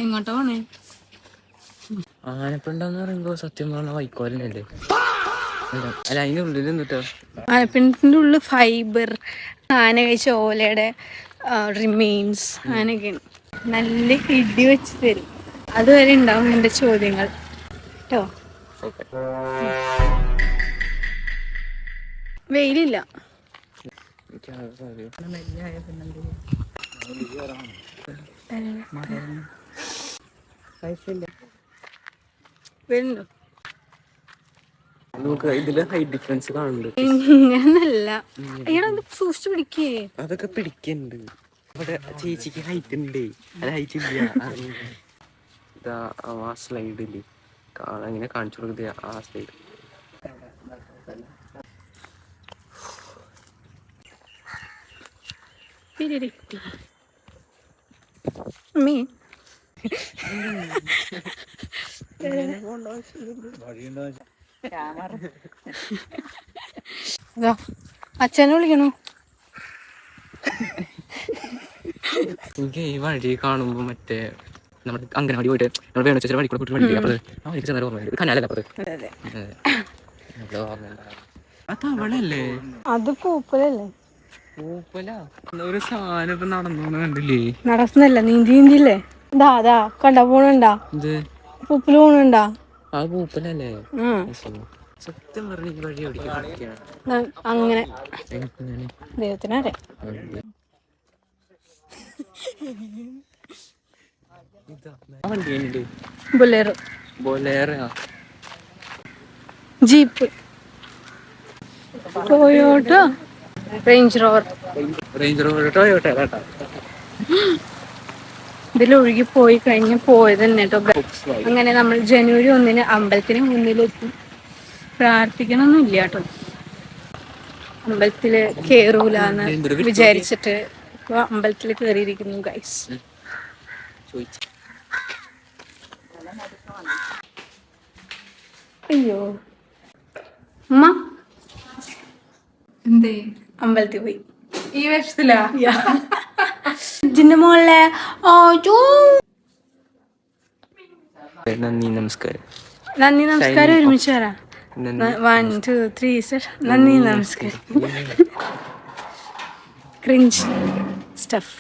എങ്ങോട്ടാ പോണേ? ആനപ്പിണ്ടെന്ന് പറയുമ്പോ സത്യം പറഞ്ഞ വൈക്കോലല്ലേ? അല്ല അതിനുള്ളിൽ നിന്നിട്ടോ ആനപ്പിണ്ടത്തിന്റെ ഉള്ളിൽ ഫൈബർ, ആന കഴിച്ച ഓലയുടെ റിമെയിൻസ് അങ്ങനെയൊക്കെയാണ്. നല്ല ഇടി വെച്ച് തരും. അതുവരെ ഉണ്ടാവും എൻ്റെ ചോദ്യങ്ങൾ കേട്ടോ. വെയിലില്ല. വരുന്നുണ്ടോ? നമുക്ക് ഇതില് ഹൈറ്റ് ഡിഫറൻസ് കാണുന്നുണ്ട്. ഇങ്ങനല്ല, അയ്യടാ സൂക്ഷിച്ചു പിടിക്കേ. അതൊക്കെ പിടിക്കണ്ട്. അവിടെ ചേച്ചിക്ക് ഹൈറ്റ് ഉണ്ട്, അത് ഹൈറ്റ് ഇല്ല. ഇതാ ആ സ്ലൈഡില് ഇങ്ങനെ കാണിച്ചു കൊടുക്കുക. ആ സ്ലൈഡ് അമ്മേ അച്ഛനെ വിളിക്കണോ? എനിക്ക് ഈ വഴി കാണുമ്പോ മറ്റേ നമ്മുടെ അംഗനവാടി പോയിട്ട് നമ്മൾ വേണ ചേച്ചി വഴി കൂടെ പോയിട്ട് വഴി അപ്പത് ആ വഴിക്ക് ചെന്നാലും ഓർമ്മയുണ്ട്. കനാലല്ല അപ്പത്. അതവളല്ലേ? അത് പൂപ്പലല്ലേ? പൂപ്പല ഒരു സാധനം ഇപ്പൊ നടന്നു കണ്ടില്ലേ? നടക്കുന്നല്ല, നീന്തിയില്ലേ? ഇതാ കണ്ടാ പോണണ്ടാ? ഇത് പൂപ്പല് പോണണ്ടാ? ആ പൂപ്പലല്ലേ? സത്യം പറഞ്ഞ ഈ വഴി എവിടേക്കാണ് അങ്ങനെ ദൈവത്തിനറിയാം. വണ്ടിയുണ്ട്, Bolero, jeep, Toyota, range rover, Toyota കേട്ടോ. ഇതിലൊഴുകി പോയി കഴിഞ്ഞ് പോയത് തന്നെ കേട്ടോ. അങ്ങനെ നമ്മൾ ജനുവരി 1 അമ്പലത്തിന് മുന്നിലെത്തി. പ്രാർത്ഥിക്കണമൊന്നുമില്ല കേട്ടോ, അമ്പലത്തില് കേറൂലെന്ന് വിചാരിച്ചിട്ട് ഇപ്പൊ അമ്പലത്തിൽ കേറിയിരിക്കുന്നു ഗൈസ്. അയ്യോ അമ്മ എന്തേ? അമ്പലത്തിൽ പോയി. ഈ വേഷത്തിലാ? ഇതിന്റെ മോളിലെ നന്ദി നമസ്കാരം. നന്ദി നമസ്കാരം ഒരുമിച്ച് വരാം. 1 2 3 സർ. നന്ദി നമസ്കാരം. Cringe stuff.